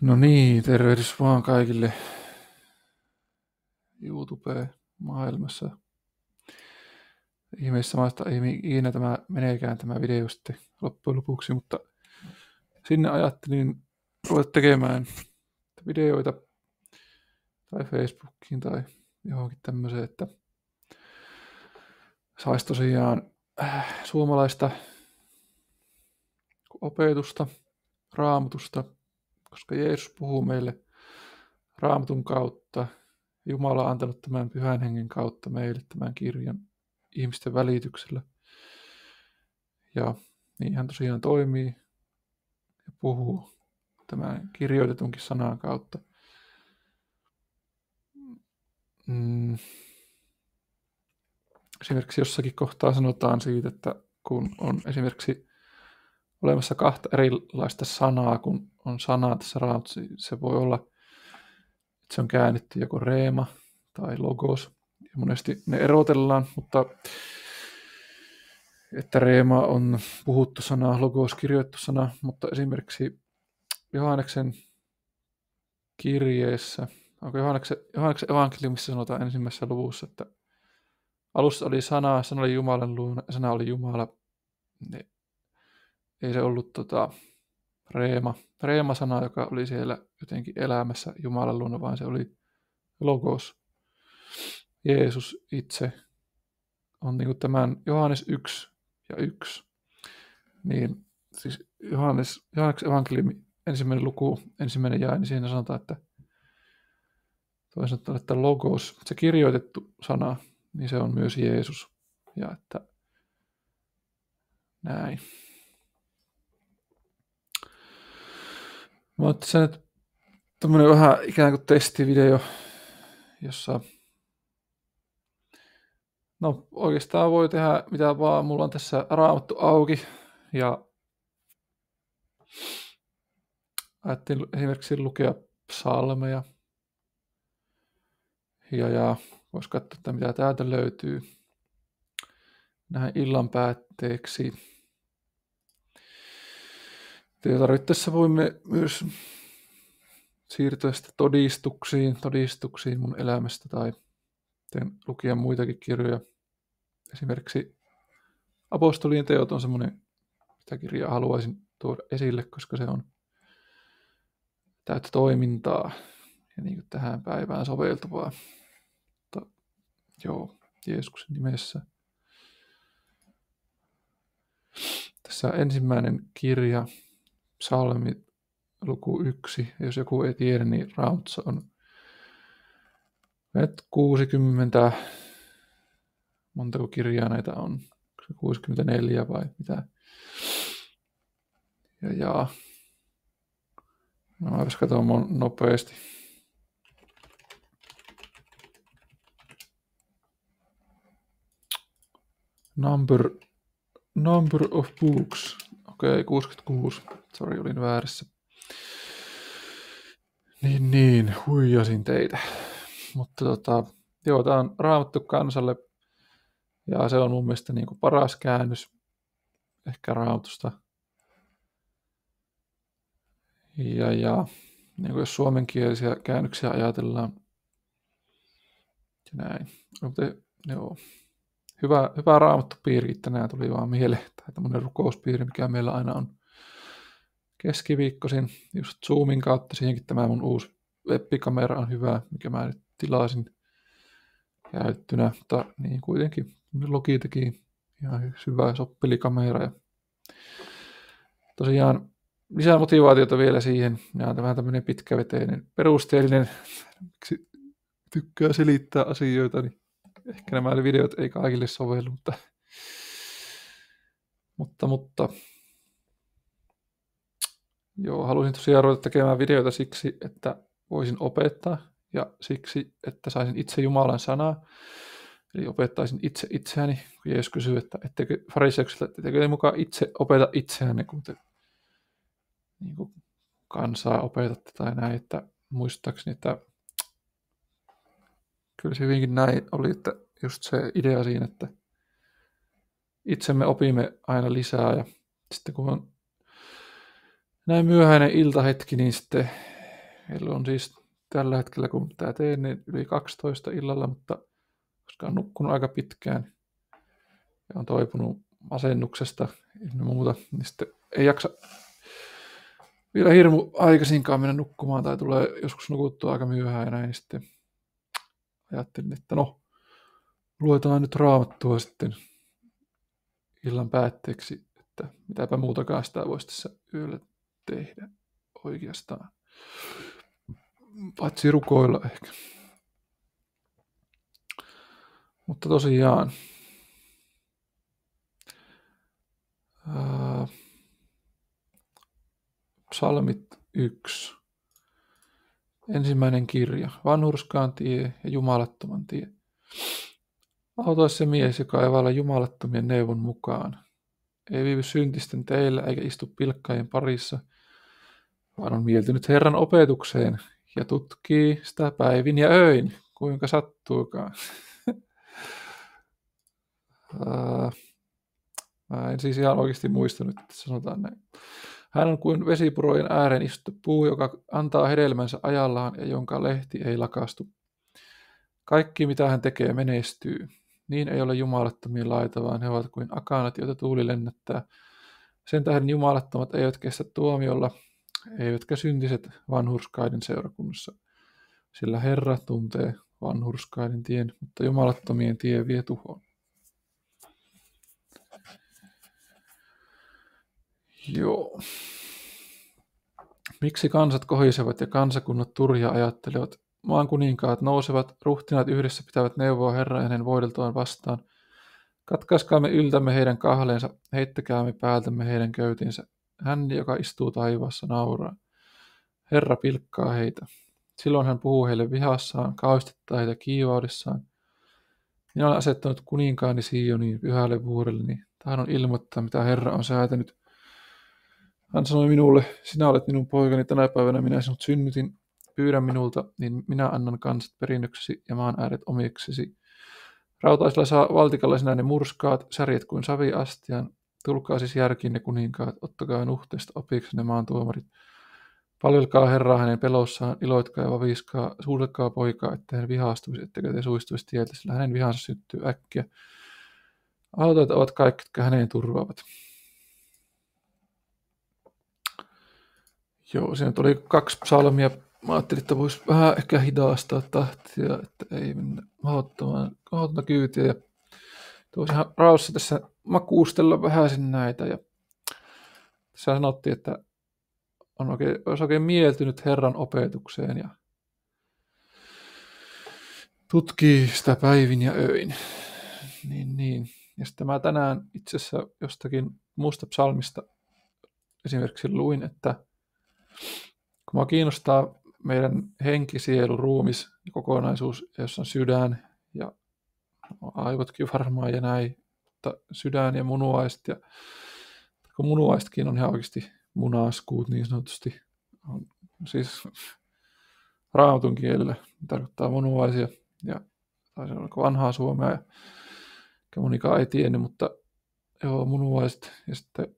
No niin, tervehdys vaan kaikille YouTube-maailmassa. Ihmeessä maasta ei ikinä tämä meneekään tämä video sitten loppujen lopuksi, mutta sinne ajattelin ruveta tekemään videoita tai Facebookiin tai johonkin tämmöiseen, että saisi tosiaan suomalaista opetusta, raamatusta, koska Jeesus puhuu meille raamatun kautta. Jumala on antanut tämän pyhän hengen kautta meille tämän kirjan ihmisten välityksellä. Ja niin hän tosiaan toimii ja puhuu tämän kirjoitetunkin sanan kautta. Esimerkiksi jossakin kohtaa sanotaan siitä, että kun on esimerkiksi olemassa kahta erilaista sanaa, kun on sanaa tässä raamatussa, se voi olla, että se on käännetty joko reema tai logos. Ja monesti ne erotellaan, mutta että reema on puhuttu sana, logos kirjoittu sana, mutta esimerkiksi Johanneksen kirjeessä, onko Johanneksen evankeliumissa sanotaan ensimmäisessä luvussa, että alussa oli sana, sana oli Jumalan luona, sana oli Jumala. Ei se ollut reema-sana, joka oli siellä jotenkin elämässä Jumalan luona, vaan se oli logos. Jeesus itse on niin kuin tämän Johannes 1 ja 1. Niin siis Johanneksen evankeliumi, ensimmäinen luku, ensimmäinen jae, niin siinä sanotaan, että toisaalta, että logos, se kirjoitettu sana, niin se on myös Jeesus. Ja että näin. Mä otin sen, että tämmönen vähän ikään kuin testivideo, jossa no oikeastaan voi tehdä mitä vaan. Mulla on tässä Raamattu auki ja ajattelin esimerkiksi lukea psalmeja. Ja voisi katsoa, että mitä täältä löytyy näin illan päätteeksi. Tarvittaessa voimme myös siirtyä sitten todistuksiin mun elämästä tai lukea muitakin kirjoja. Esimerkiksi Apostolien teot on semmoinen, mitä kirjaa haluaisin tuoda esille, koska se on täyttä toimintaa ja niin kuin tähän päivään soveltuvaa. Mutta, Jeesuksen nimessä. Tässä ensimmäinen kirja, psalmi, luku 1. Jos joku ei tiedä, niin Raamatussa on 60, montako kirjaa näitä on? 64 vai mitä? No, jos katsotaan nopeasti. Number of books. Okei, 66. Sori, olin väärässä. Niin, huijasin teitä. Mutta tää on Raamattu kansalle. Ja se on mun mielestä niin kuin paras käännös ehkä Raamatusta. Ja niin kuin jos suomenkielisiä käännöksiä ajatellaan. Ja näin. Mutta joo. Hyvä raamattupiiri tänään tuli vaan mieleen. Tai tämmöinen rukouspiiri, mikä meillä aina on keskiviikkoisin. Just Zoomin kautta. Siihenkin tämä mun uusi webbikamera on hyvä, mikä mä nyt tilasin käyttynä. Mutta niin kuitenkin Logitechin ihan hyvä soppelikamera. Ja tosiaan lisää motivaatiota vielä siihen. Ja on vähän tämmöinen pitkäveteinen, perusteellinen, miksi tykkää selittää asioita, niin ehkä nämä videot ei kaikille sovellu, mutta halusin tosiaan ruveta tekemään videoita siksi, että voisin opettaa ja siksi, että saisin itse Jumalan sanaa. Eli opettaisin itse itseäni, kun Jeesus kysyy, että fariseuksilta, ettekö te mukaan itse opeta itseänne, kun te niin kuin kansaa opetatte tai näin, että muistaakseni, että kyllä se hyvinkin näin oli, että just se idea siinä, että itsemme opimme aina lisää ja sitten kun on näin myöhäinen iltahetki, niin sitten Heillä on siis tällä hetkellä, kun tämä teen, niin yli 12 illalla, mutta koska on nukkunut aika pitkään ja on toipunut masennuksesta ja muuta, niin sitten ei jaksa vielä hirmu aikaisinkaan mennä nukkumaan tai tulee joskus nukuttua aika myöhään ja näin, niin sitten ajattelin, että no, luetaan nyt Raamattua sitten illan päätteeksi, että mitäpä muutakaan sitä voisi tässä yöllä tehdä oikeastaan. Paitsi rukoilla ehkä. Mutta tosiaan, Psalmit 1. Ensimmäinen kirja. Vanhurskaan tie ja jumalattoman tie. Auta se mies, joka ei vailla jumalattomien neuvon mukaan. Ei viivy syntisten teillä eikä istu pilkkaajien parissa, vaan on mieltynyt Herran opetukseen ja tutkii sitä päivin ja öin, kuinka sattuukaan. Mä en siis ihan oikeasti muistanut, että sanotaan näin. Hän on kuin vesipurojen ääreen istuttu puu, joka antaa hedelmänsä ajallaan ja jonka lehti ei lakastu. Kaikki, mitä hän tekee, menestyy. Niin ei ole jumalattomien laita, vaan he ovat kuin akanat, joita tuuli lennättää. Sen tähden jumalattomat eivät kestä tuomiolla, eivätkä syntiset vanhurskaiden seurakunnassa. Sillä Herra tuntee vanhurskaiden tien, mutta jumalattomien tie vie tuhoon. Joo. Miksi kansat kohisevat ja kansakunnat turhia ajattelevat? Maan kuninkaat nousevat, ruhtinaat yhdessä pitävät neuvoa Herran hänen voideltuaan vastaan. Katkaiskaamme yltämme heidän kahleensa, heittäkäämme päältämme heidän köytinsä. Hän, joka istuu taivaassa, nauraa. Herra pilkkaa heitä. Silloin hän puhuu heille vihassaan, kauhistettaa heitä kiivaudessaan. Minä olen asettanut kuninkaani Sioniin pyhälle vuorelleni. Tahdon ilmoittaa, mitä Herra on säätänyt. Hän sanoi minulle, sinä olet minun poikani, tänä päivänä minä sinut synnytin. Pyydä minulta, niin minä annan kansat perinnöksesi ja maan ääret omiksesi. Rautaisella saa valtikalla sinä ne murskaat, särjet kuin saviastian. Tulkaa siis järkiin ne kuninkaat, ottakaa nuhteesta opiksi ne maan tuomarit. Palvelkaa Herraa hänen pelossaan, iloitkaa ja vaviskaa, suudelkaa poikaa, ettei hän vihastuisi, ettekä te suistuisi tieltä, sillä hänen vihansa syttyy äkkiä. Autajat ovat kaikki, jotka häneen turvaavat. Joo, siinä tuli 2 psalmia. Mä ajattelin, että voisi vähän ehkä hidastaa tahtia, että ei mennä mahdottoman kyytiä. Ja voisi ihan rauhassa tässä makuustella vähän näitä. Ja tässä sanottiin, että olisi oikein mieltynyt Herran opetukseen ja tutkii sitä päivin ja öin. Niin. Ja sitten mä tänään itse asiassa jostakin muusta psalmista esimerkiksi luin, että kun mä kiinnostaa meidän henki, sielu, ruumis ja kokonaisuus, jossa on sydän ja aivotkin varmaan ja näin, mutta sydän ja munuaiset, ja kun munuaisetkin on ihan oikeasti munaskuut niin sanotusti, on siis raamatun kielellä tarkoittaa munuaisia, ja tai se on vanhaa suomea, ja monikaan ei tiennyt, mutta joo, munuaiset, ja sitten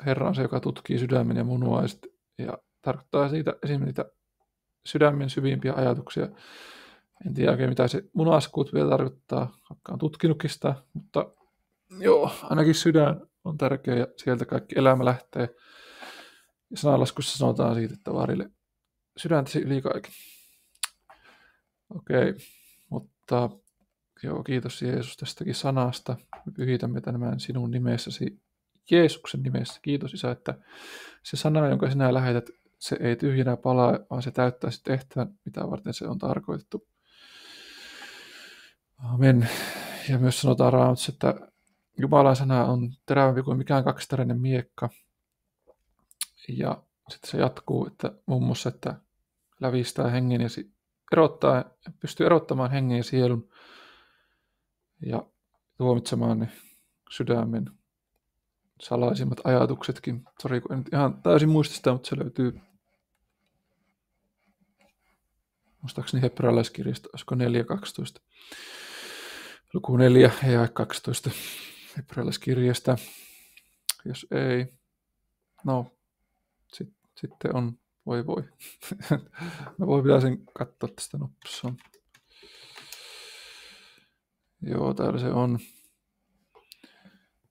Herra on se, joka tutkii sydämen ja munuaiset, ja tarkoittaa siitä esimerkiksi niitä sydämen syvimpiä ajatuksia. En tiedä oikein, mitä se munaskuut vielä tarkoittaa, vaikka on tutkinutkin sitä, mutta joo, ainakin sydän on tärkeä ja sieltä kaikki elämä lähtee. Ja sananlaskussa sanotaan siitä, että vaarille sydäntäsi yli kaiken. Okei, mutta joo, kiitos Jeesus tästäkin sanasta. Me pyhitämme tämän sinun nimessäsi, Jeesuksen nimessä. Kiitos Isä, että se sana, jonka sinä lähetät, se ei tyhjänä palaa, vaan se täyttää se tehtävän, mitä varten se on tarkoitettu. Amen. Ja myös sanotaan Raamatussa, että Jumalan sana on terävämpi kuin mikään kaksiteräinen miekka. Ja sitten se jatkuu, että muun muassa, että lävistää hengen ja pystyy erottamaan hengen ja sielun ja tuomitsemaan ne sydämen salaisimmat ajatuksetkin. Sori, kun en nyt ihan täysin muista sitä, mutta se löytyy muistaakseni hebrealaiskirjasta, olisiko 4.12. Luku 4 ja 12 hebrealaiskirjasta. Jos ei, no sitten on Voi. Mä pitää sen katsoa tästä nopsaan. Joo, täällä se on.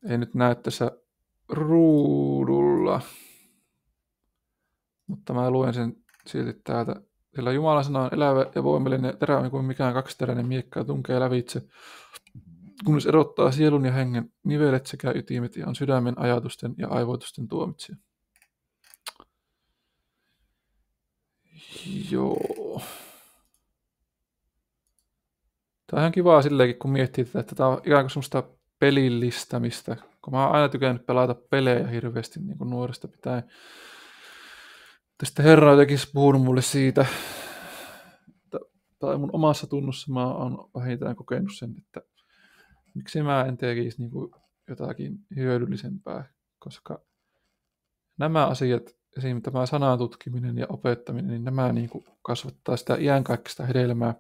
Ei nyt näy tässä ruudulla. Mutta mä luen sen silti täältä. Sillä Jumalan sana on elävä ja voimallinen ja terävä kuin mikään kaksiteräinen miekka ja tunkee lävitse, kunnes erottaa sielun ja hengen nivelet sekä ytimet ja on sydämen ajatusten ja aivoitusten tuomitsija. Joo. Tämä on ihan kivaa silleenkin, kun miettii tätä, että tämä on ikään kuin semmoista pelillistämistä. Kun mä oon aina tykännyt pelata pelejä hirveästi niin kuin nuoresta pitäen. Tästä Herra jotenkin puhunut mulle siitä, tai mun omassa tunnossa mä oon vähintään kokenut sen, että miksi mä en tekisi niin kuin jotakin hyödyllisempää, koska nämä asiat, esimerkiksi tämä sanan tutkiminen ja opettaminen, niin nämä niin kuin kasvattaa sitä iänkaikkista hedelmää.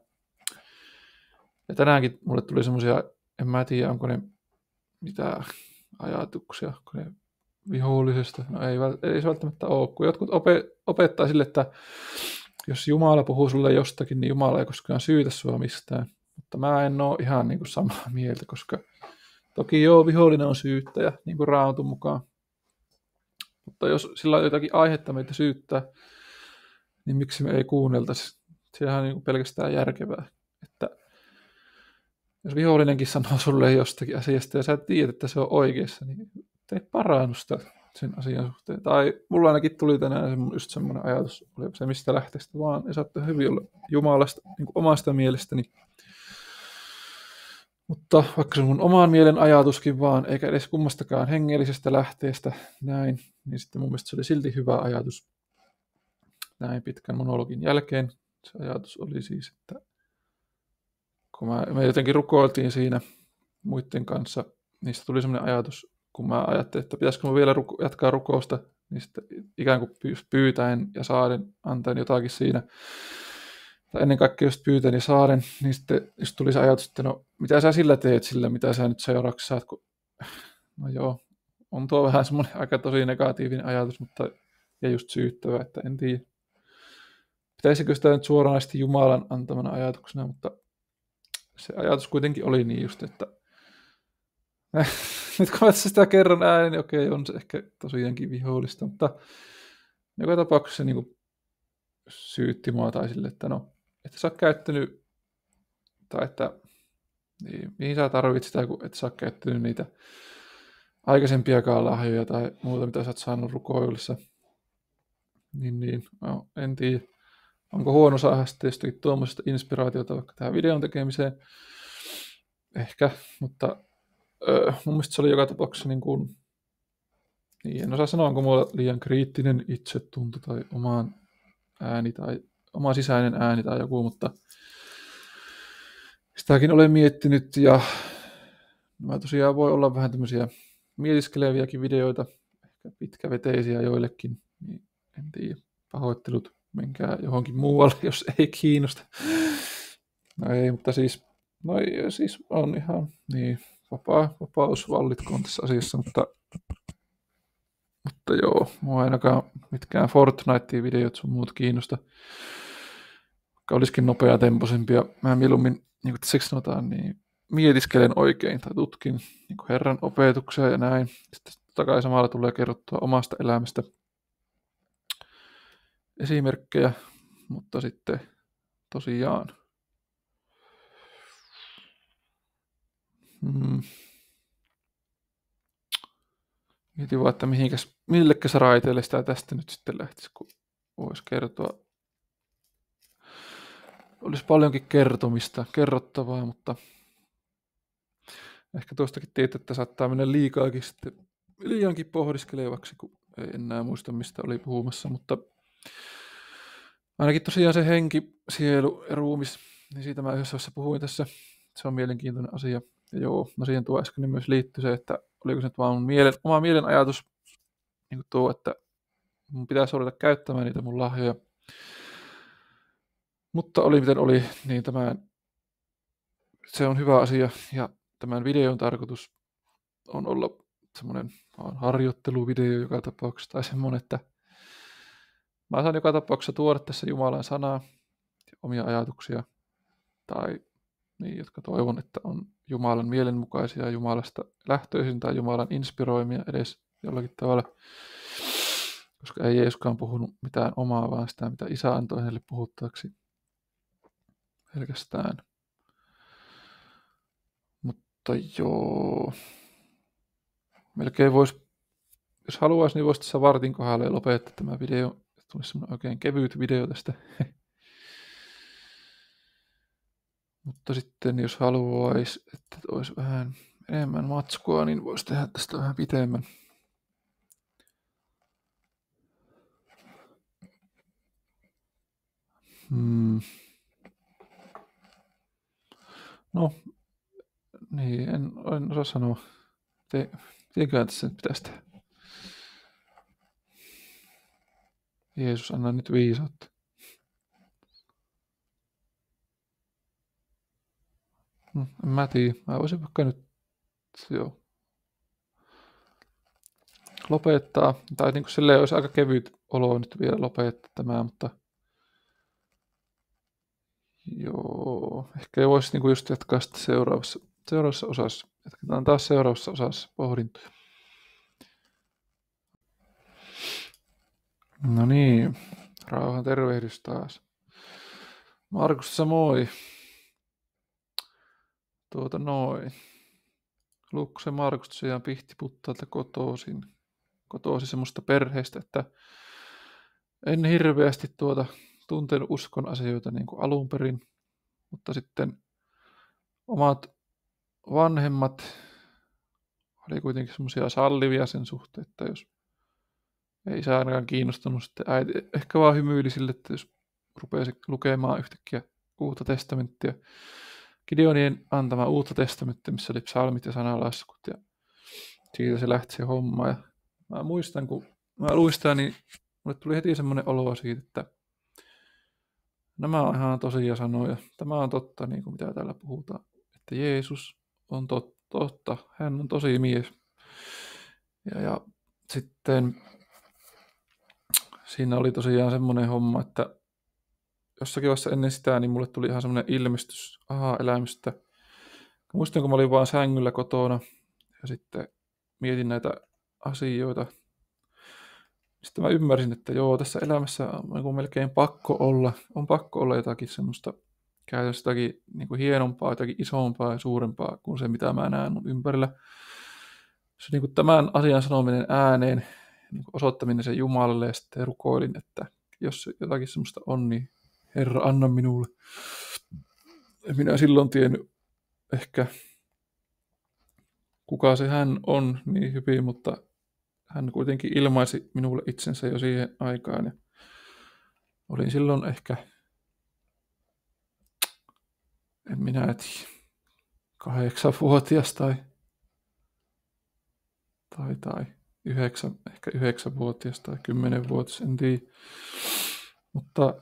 Ja tänäänkin mulle tuli semmoisia, en mä tiedä, onko ne mitään ajatuksia, kun ne vihollisesta. No ei se välttämättä ole, kun jotkut opettaa sille, että jos Jumala puhuu sulle jostakin, niin Jumala ei koskaan syytä sua mistään. Mutta mä en ole ihan niin kuin samaa mieltä, koska toki joo, vihollinen on syyttäjä, niin kuin Raamatun mukaan. Mutta jos sillä on jotakin aihetta meitä syyttää, niin miksi me ei kuunneltaisi? Sehän on niin kuin pelkästään järkevää. Että jos vihollinenkin sanoo sulle jostakin asiasta ja sä tiedät, että se on oikeassa, niin tee parannusta sen asian suhteen. Tai mulla ainakin tuli tänään just semmoinen ajatus, oli se mistä lähteestä vaan, ja saatte hyvin olla Jumalasta niin kuin omasta mielestäni. Mutta vaikka se on mun oman mielen ajatuskin vaan, eikä edes kummastakaan hengellisestä lähteestä näin, niin sitten mun mielestä se oli silti hyvä ajatus näin pitkän monologin jälkeen. Se ajatus oli siis, että kun me jotenkin rukoiltiin siinä muiden kanssa, niin tuli semmoinen ajatus, kun mä ajattelin, että pitäisikö mä vielä jatkaa rukousta, niin sitten ikään kuin pyytäen ja saaden, antaen jotakin siinä, tai ennen kaikkea just pyytäen ja saaden, niin sitten just tuli se ajatus, että no mitä sä sillä teet sillä, mitä sä nyt seuraavaksi saat, kun no joo, on tuo vähän semmoinen aika tosi negatiivinen ajatus, mutta ja just syyttävä, että en tiedä. Pitäisikö sitä nyt suoranaisesti Jumalan antamana ajatuksena, mutta se ajatus kuitenkin oli niin just, että nyt kun mä sitä kerron äänen, niin okei, on se ehkä tosiaankin vihollista, mutta joka tapauksessa se niin kuin syytti mua tai sille, että no, että sä oot käyttänyt, tai että niin, mihin sä tarvitset sitä, kun et sä oot käyttänyt niitä aikaisempiakaan lahjoja tai muuta, mitä sä oot saanut rukoilussa. Niin, no, en tiedä. Onko huono saada sitten jostakin tuommoisesta inspiraatiota vaikka tähän videon tekemiseen? Ehkä, mutta mun mielestä se oli joka tapauksessa niin kuin, niin en osaa sanoa, onko mulla liian kriittinen itsetunto tai omaan ääni tai oma sisäinen ääni tai joku, mutta sitäkin olen miettinyt ja mä tosiaan voi olla vähän tämmöisiä mietiskeleviäkin videoita, ehkä pitkäveteisiä joillekin, niin en tiedä, pahoittelut, menkää johonkin muualle, jos ei kiinnosta. No ei, mutta siis on ihan niin, vapaus vallitkoon tässä asiassa, mutta joo, mua ei ainakaan mitkään Fortnite-videot sun muut kiinnosta, vaikka olisikin nopeatempoisempia. Mä mieluummin, niin kuin tässä sanotaan, niin mietiskelen oikein tai tutkin niin kuin Herran opetuksia ja näin. Sitten totta kai samalla tulee kerrottua omasta elämästä esimerkkejä, mutta sitten tosiaan mietin vaan, että millekäs raiteille sitä tästä nyt sitten lähtisi, kun voisi kertoa. Olisi paljonkin kerrottavaa, mutta ehkä tuostakin tiedät, että saattaa mennä liiankin pohdiskelevaksi, kun ei enää muista, mistä oli puhumassa, mutta ainakin tosiaan se henki, sielu ja ruumis, niin siitä mä yhdessä puhuin tässä. Se on mielenkiintoinen asia. Ja joo, no siihen tuo äsken myös liittyy se, että oliko se nyt vaan oma mielen ajatus, niin kuin tuo, että mun pitäisi ruveta käyttämään niitä mun lahjoja. Mutta oli miten oli, niin se on hyvä asia. Ja tämän videon tarkoitus on olla semmoinen harjoitteluvideo joka tapauksessa, tai semmoinen, että Mä saan joka tapauksessa tuoda tässä Jumalan sanaa ja omia ajatuksia, tai niin, jotka toivon, että on Jumalan mielenmukaisia, Jumalasta lähtöisin tai Jumalan inspiroimia edes jollakin tavalla. Koska ei Jeesuskaan puhunut mitään omaa, vaan sitä, mitä Isä antoi hänelle puhuttavaksi pelkästään. Mutta joo, melkein voisi, jos haluaisi, niin voisi tässä vartin kohdalla lopettaa tämä video. Tulisi semmoinen oikein kevyt video tästä. Mutta sitten jos haluaisi, että olisi vähän enemmän matskua, niin voisi tehdä tästä vähän pitemmän. No, niin, en osaa sanoa. Mitenköhän tässä nyt pitäisi tehdä? Jeesus, anna nyt viisautta. En mä tiedä. Mä voisin vaikka nyt lopettaa. Tai niin kuin silleen olisi aika kevyt olo nyt vielä lopettaa tämä, mutta joo, ehkä voisi niin kuin just jatkaa sitten seuraavassa osassa. Jatketaan taas seuraavassa osassa pohdintoja. No niin, rauhan tervehdys taas. Markus, moi. Luukkosen Markus tosiaan Pihtiputtaalta kotoisin semmoista perheestä, että en hirveästi tuntenut uskon asioita niin kuin alun perin, mutta sitten omat vanhemmat oli kuitenkin semmoisia sallivia sen suhteen, että jos ei isä ainakaan kiinnostunut, sitten äiti ehkä vaan hymyili sille, että jos rupesi lukemaan yhtäkkiä Uutta testamenttia, Gideonien antama Uutta testamenttia, missä oli psalmit ja sanalaskut, ja siitä se lähti se homma. Ja mä muistan, kun mä luin sitä, niin mulle tuli heti semmoinen olo siitä, että nämä on ihan tosia sanoja. Tämä on totta, niin kuin mitä täällä puhutaan. Että Jeesus on totta. Hän on tosi mies. Ja sitten siinä oli tosiaan semmoinen homma, että jossakin vaiheessa ennen sitä, niin mulle tuli ihan semmoinen ilmestys, elämystä. Muistan, kun mä olin vaan sängyllä kotona ja sitten mietin näitä asioita. Sitten mä ymmärsin, että joo, tässä elämässä on melkein pakko olla jotakin semmoista käytössä jotakin niin kuin hienompaa, jotakin isompaa ja suurempaa kuin se, mitä mä näen mun ympärillä. Se niin kuin tämän asian sanominen ääneen, niin kuin osoittaminen sen Jumalalle, ja sitten rukoilin, että jos jotakin semmoista on, niin Herra, anna minulle. En minä silloin tiennyt ehkä, kuka se hän on niin hyvin, mutta hän kuitenkin ilmaisi minulle itsensä jo siihen aikaan. Ja olin silloin ehkä, en minä tiedä, 8-vuotias tai 9-vuotias tai 10-vuotias, en tiedä. Mutta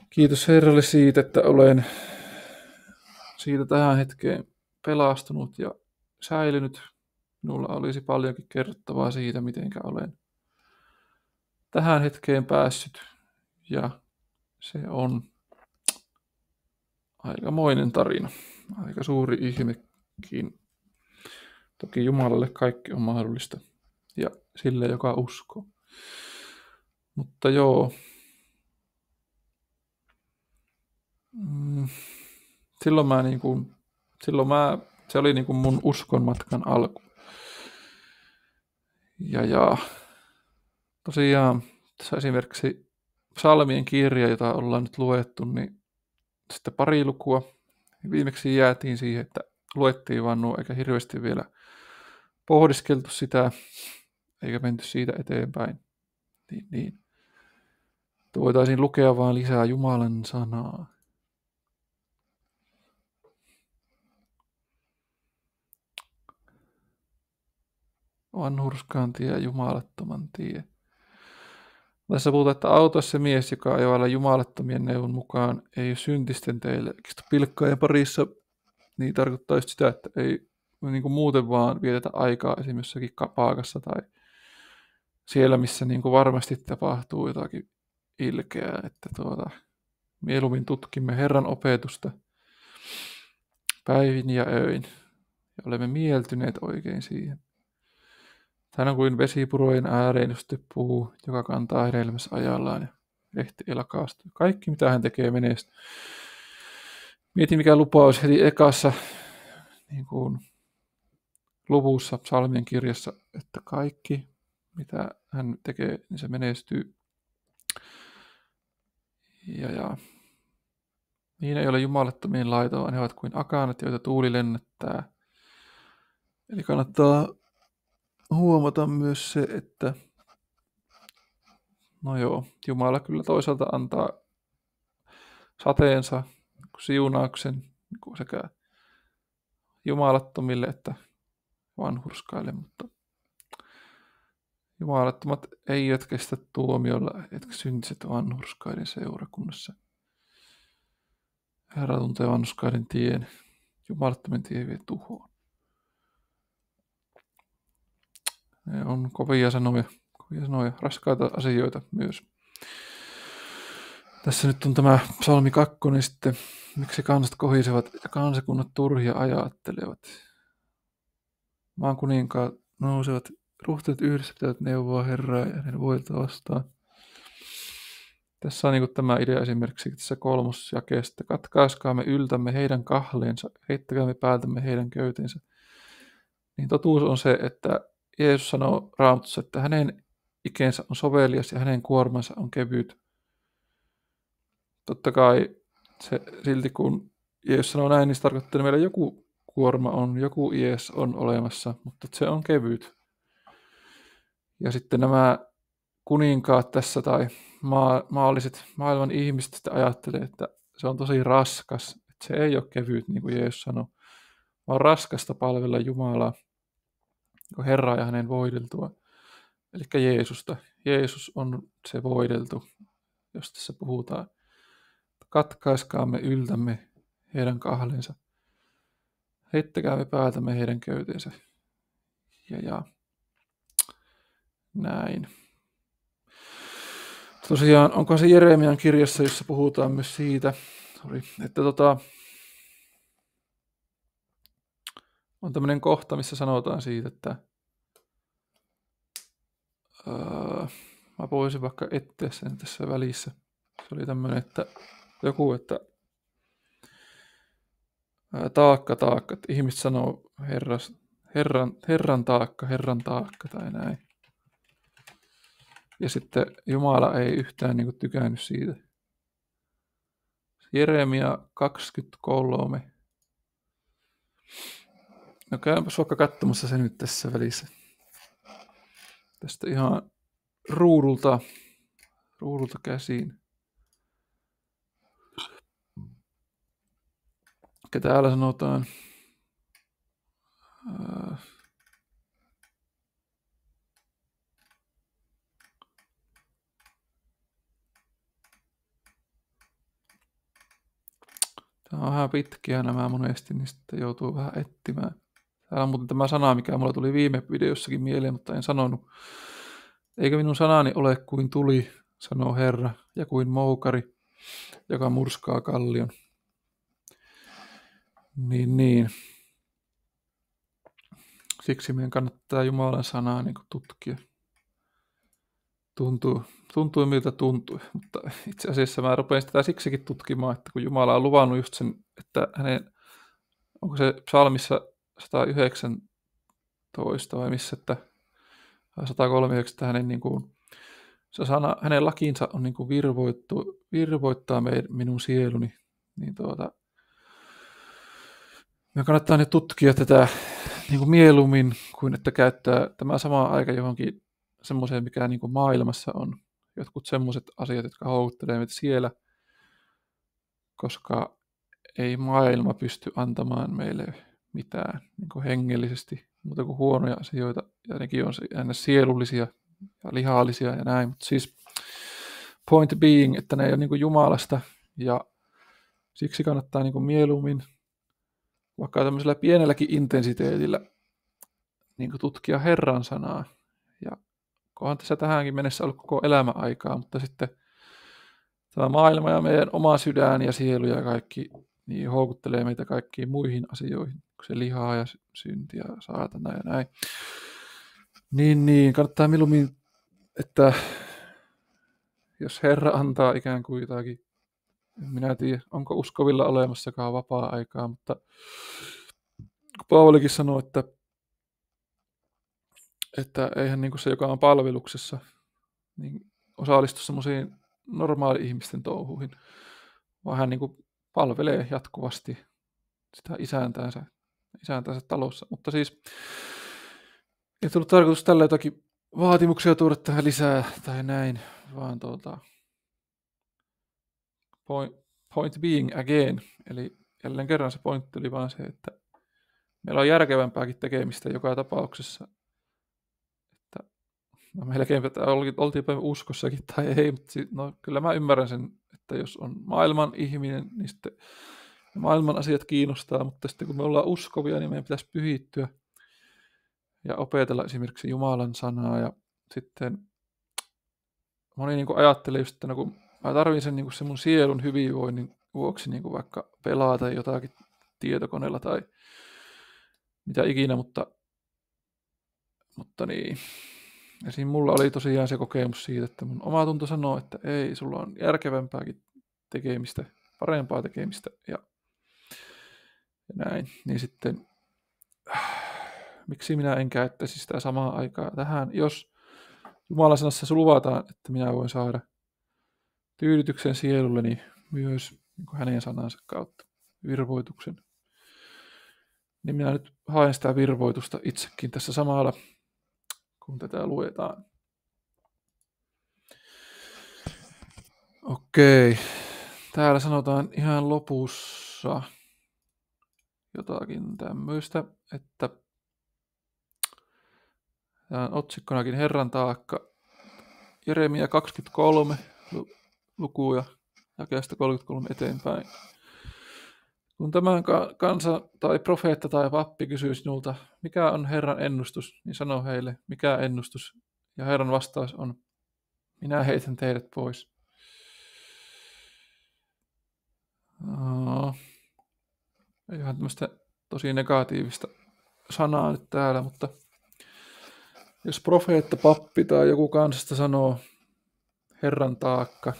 kiitos Herralle siitä, että olen siitä tähän hetkeen pelastunut ja säilynyt. Minulla olisi paljonkin kerrottavaa siitä, miten olen tähän hetkeen päässyt. Ja se on aikamoinen tarina, aika suuri ihmekin. Toki Jumalalle kaikki on mahdollista ja sille, joka uskoo. Mutta joo, se oli niin kuin mun uskon matkan alku. Ja tosiaan tässä esimerkiksi psalmien kirja, jota ollaan nyt luettu, niin sitten pari lukua. Viimeksi jäätiin siihen, että luettiin vaan nuo, eikä hirveästi vielä pohdiskeltu sitä, eikä menty siitä eteenpäin. Niin. Voitaisiin lukea vaan lisää Jumalan sanaa. Vanhurskaan tie, jumalattoman tie. Tässä puhutaan, että auta se mies, joka ei vailla jumalattomien neuvon mukaan, ei syntisten teille. Pilkkaajan parissa niin tarkoittaa just sitä, että ei niin kuin muuten vaan vietetä aikaa esimerkiksi jossakin paakassa tai siellä, missä niin kuin varmasti tapahtuu jotakin ilkeää, että mieluummin tutkimme Herran opetusta päivin ja öin, ja olemme mieltyneet oikein siihen. Hän on kuin vesipurojen ääreen just puu, joka kantaa hedelmässä ajallaan ja lehti elkaastuu. Kaikki mitä hän tekee menestyy. Mieti mikä lupaus heti ekassa niin kuin luvussa psalmien kirjassa, että kaikki mitä hän tekee, niin se menestyy. Ja niin ei ole jumalattomien laitoa, vaan he ovat kuin akanat, joita tuuli lennättää. Eli kannattaa huomata myös se, että no joo, Jumala kyllä toisaalta antaa sateensa, siunauksen sekä jumalattomille että vanhurskaille, mutta jumalattomat eivät kestä tuomiolla, etkä syntiset vanhurskaiden seurakunnassa. Herra tuntee vanhurskaiden tien, jumalattomen tie vie tuhoon. Ne on kovia sanoja, raskaita asioita myös. Tässä nyt on tämä psalmi 2 sitten, miksi kansat kohisevat ja kansakunnat turhia ajattelevat. Maan kuninkaat nousevat, ruhteet yhdessä pitävät neuvoa Herraa ja hänen voilta vastaan. Tässä on niin tämä idea esimerkiksi tässä 3. jakeesta. Katkaiskaamme yltämme heidän kahleensa, heittäkäämme päältämme heidän köytensä. Niin totuus on se, että Jeesus sanoo Raamatussa, että hänen ikensä on sovelias ja hänen kuormansa on kevyt. Totta kai se, silti kun Jeesus sanoo näin, niin se tarkoittaa, että meillä joku kuorma on, joku ies on olemassa, mutta se on kevyt. Ja sitten nämä kuninkaat tässä tai maalliset maailman ihmiset sitten ajattelee, että se on tosi raskas, että se ei ole kevyt, niin kuin Jeesus sanoi, vaan raskasta palvella Jumalaa, Herraa ja hänen voideltua, eli Jeesusta. Jeesus on se voideltu, jos tässä puhutaan. Katkaiskaamme, yltämme heidän kahlensa. Heittäkäämme päätämme heidän köyteensä. Ja näin. Tosiaan, onko se Jeremian kirjassa, jossa puhutaan myös siitä, että on tämmöinen kohta, missä sanotaan siitä, että mä voisin vaikka etsiä sen tässä välissä. Se oli tämmöinen, että taakka, että ihmiset sanoo Herran taakka tai näin. Ja sitten Jumala ei yhtään niin kuin tykännyt siitä. Jeremia 23. No käypäs vaikka katsomassa se nyt tässä välissä. Tästä ihan ruudulta käsiin. Ja täällä sanotaan, tämä on vähän pitkiä nämä monesti, niin sitten joutuu vähän etsimään. Täällä on muuten tämä sana, mikä mulla tuli viime videossakin mieleen, mutta en sanonut. Eikö minun sanani ole kuin tuli, sanoo Herra, ja kuin moukari, joka murskaa kallion. Niin. Siksi meidän kannattaa Jumalan sanaa niin kuin tutkia. Tuntuu miltä tuntui, mutta itse asiassa mä rupesin sitä siksikin tutkimaan, että kun Jumala on luvannut just sen, että onko se psalmissa 119 vai missä, että 139, että hänen lakinsa on niin kuin virvoittaa minun sieluni, niin me kannattaa nyt tutkia tätä niin kuin mieluummin kuin että käyttää tämä sama aika johonkin semmoiseen, mikä niin kuin maailmassa on. Jotkut semmoiset asiat, jotka houkuttelee meitä siellä, koska ei maailma pysty antamaan meille mitään niin kuin hengellisesti, muuta kuin huonoja asioita, ja nekin on aina sielullisia ja lihallisia ja näin, mutta siis point being, että ne ei ole niin kuin Jumalasta, ja siksi kannattaa niin kuin mieluummin, vaikka tämmöisellä pienelläkin intensiteetillä, niin kuin tutkia Herran sanaa, ja onhan tässä tähänkin mennessä ollut koko elämä aikaa, mutta sitten tämä maailma ja meidän oma sydän ja sielu ja kaikki niin houkuttelee meitä kaikkiin muihin asioihin, kun se lihaa ja synti ja saatana ja näin. Niin, kannattaa mieluummin, että jos Herra antaa ikään kuin jotakin, minä en tiedä, onko uskovilla olemassakaan vapaa-aikaa, mutta Paavalikin sanoi, että eihän niin kuin se, joka on palveluksessa, niin osallistu semmoisiin normaali-ihmisten touhuihin, vaan hän niin kuin palvelee jatkuvasti sitä isäntänsä talossa. Mutta siis ei tullut tarkoitus tällä jotakin vaatimuksia tuoda tähän lisää tai näin, vaan point being again, eli jälleen kerran se pointti oli vaan se, että meillä on järkevämpääkin tekemistä joka tapauksessa. Että, no melkein oltiinpä uskossakin tai ei, mutta no, kyllä mä ymmärrän sen, että jos on maailman ihminen, niin sitten maailman asiat kiinnostaa, mutta sitten kun me ollaan uskovia, niin meidän pitäisi pyhittyä ja opetella esimerkiksi Jumalan sanaa. Ja sitten moni niin kuin ajattelee just, että no, kun mä tarvitsen sen, niin sen mun sielun hyvinvoinnin vuoksi niin kuin vaikka pelata jotakin tietokoneella tai mitä ikinä, mutta niin. Ja siinä mulla oli tosiaan se kokemus siitä, että mun oma tunto sanoo, että ei, sulla on järkevämpääkin tekemistä, parempaa tekemistä ja näin. Niin sitten, miksi minä en käyttäisi sitä samaa aikaa tähän, jos Jumalan sanassa luvataan, että minä voin saada tyydytyksen sielulleni myös niin kuin hänen sanansa kautta, virvoituksen. Niin minä nyt haen sitä virvoitusta itsekin tässä samalla, kun tätä luetaan. Okei. Täällä sanotaan ihan lopussa jotakin tämmöistä, että tämä on otsikkonakin Herran taakka. Jeremia 23 lukuja jakeesta 33 eteenpäin. Kun tämän kansa tai profeetta tai pappi kysyy sinulta, mikä on Herran ennustus, niin sano heille, mikä ennustus. Ja Herran vastaus on, minä heitän teidät pois. Ei vähän tämmöistä tosi negatiivista sanaa nyt täällä, mutta jos profeetta, pappi tai joku kansasta sanoo Herran taakka,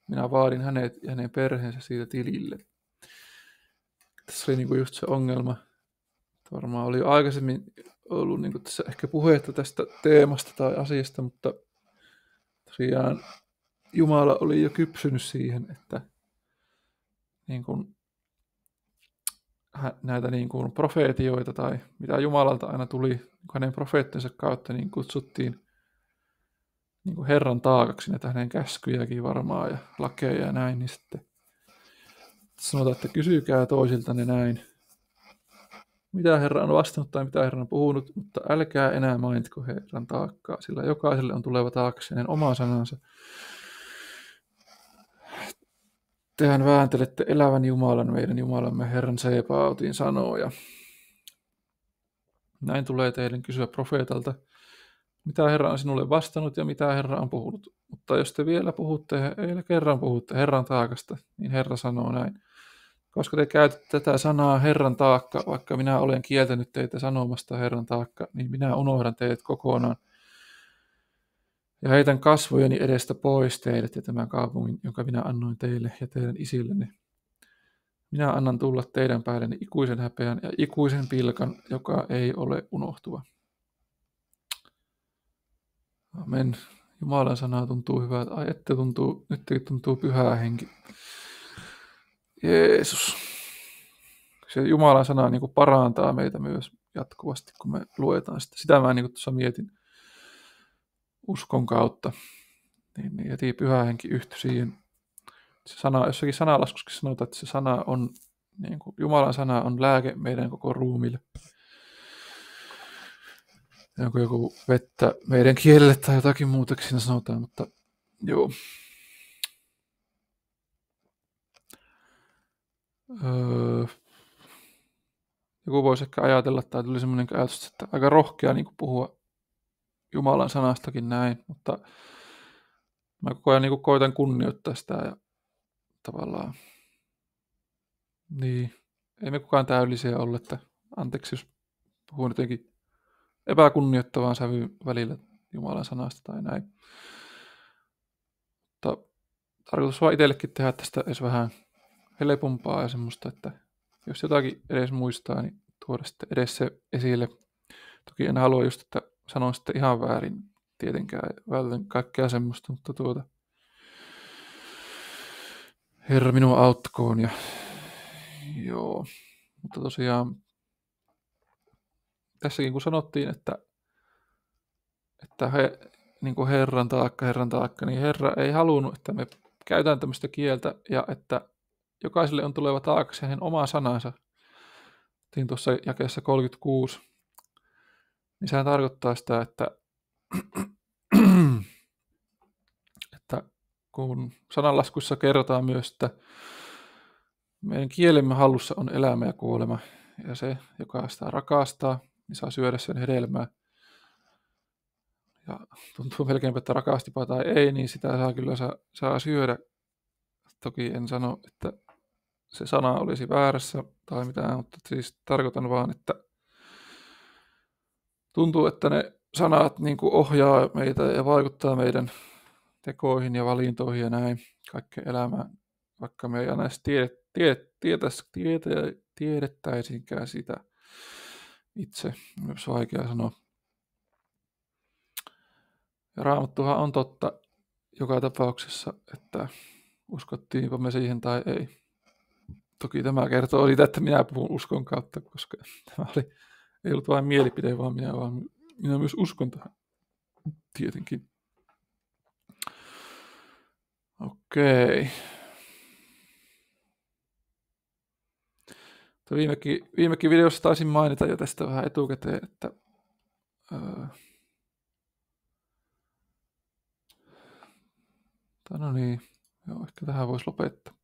minä vaadin hänet ja hänen perheensä siitä tilille. Tässä oli niinku just se ongelma. Varmaan oli jo aikaisemmin ollut niinku tässä ehkä puhetta tästä teemasta tai asiasta, mutta tosiaan Jumala oli jo kypsynyt siihen, että niin kuin näitä niin kuin profeetioita tai mitä Jumalalta aina tuli hänen profeettinsa kautta, niin kutsuttiin niin kuin Herran taakaksi näitä hänen käskyjäkin varmaan ja lakeja ja näin, niin sitten sanotaan, että kysykää toisiltanne näin, mitä Herra on vastannut tai mitä Herra on puhunut, mutta älkää enää mainitko Herran taakkaa, sillä jokaiselle on tuleva taakse hänen oma sanansa. Tehän vääntelette elävän Jumalan, meidän Jumalamme Herran Sebaotin sanoja. Näin tulee teidän kysyä profeetalta, mitä Herra on sinulle vastannut ja mitä Herra on puhunut. Mutta jos te vielä kerran puhutte Herran taakasta, niin Herra sanoo näin. Koska te käytätte tätä sanaa Herran taakka, vaikka minä olen kieltänyt teitä sanomasta Herran taakka, niin minä unohdan teidät kokonaan. Ja heitän kasvojeni edestä pois teidät ja tämän kaupungin, jonka minä annoin teille ja teidän isillenne. Minä annan tulla teidän päällenne ikuisen häpeän ja ikuisen pilkan, joka ei ole unohtuva. Amen. Jumalan sana tuntuu hyvältä. Ai että tuntuu, nyt tuntuu pyhä henki. Jeesus. Se Jumalan sana niin kuin parantaa meitä myös jatkuvasti, kun me luetaan sitä. Sitä mä niin kuin tuossa mietin uskon kautta. Niin heti pyhä henki yhtyi siihen. Se sana, jossakin sanalaskussakin sanotaan, että se sana on, niin kuin Jumalan sana on lääke meidän koko ruumille. Onko joku vettä meidän kielelle tai jotakin muutakin siinä sanotaan, mutta joo. Joku voisi ehkä ajatella, tai tuli semmoinen ajatus, että aika rohkea niin kuin puhua Jumalan sanastakin näin, mutta mä koko ajan niin koitan kunnioittaa sitä ja tavallaan, niin, ei me kukaan täydellisiä ole, että anteeksi jos puhun jotenkin epäkunnioittavaan sävyyn välillä Jumalan sanasta tai näin. Mutta tarkoitus vaan itsellekin tehdä tästä edes vähän helpompaa ja semmoista, että jos jotakin edes muistaa, niin tuoda sitten edes se esille. Toki en halua just, että sanon sitten ihan väärin tietenkään, vältän kaikkea semmoista, mutta Herra minua auttakoon ja joo, mutta tosiaan tässäkin kun sanottiin, että niin kuin Herran taakka, niin Herra ei halunnut, että me käytetään tämmöistä kieltä ja että jokaiselle on tuleva taakaksi hänen oma sanansa. Tein tuossa jakeessa 36, niin sehän tarkoittaa sitä, että kun sananlaskuissa kerrotaan myös, että meidän kielemme hallussa on elämä ja kuolema, ja se, joka sitä rakastaa, niin saa syödä sen hedelmää. Ja tuntuu melkein, että rakastipa tai ei, niin sitä saa syödä. Toki en sano, että se sana olisi väärässä tai mitään, mutta siis tarkoitan vaan, että tuntuu, että ne sanat niin kuin ohjaa meitä ja vaikuttaa meidän tekoihin ja valintoihin ja näin kaikkeen elämään, vaikka me ei aina edes tiedettäisinkään sitä itse, myös vaikea sanoa. Ja Raamattuhan on totta joka tapauksessa, että uskottiinpa me siihen tai ei. Toki tämä kertoo siitä, että minä puhun uskon kautta, koska tämä ei ollut vain mielipide, vaan minä myös uskon tähän, tietenkin. Okei. Viimekin videossa taisin mainita jo tästä vähän etukäteen, että no niin, joo, ehkä tähän voisi lopettaa.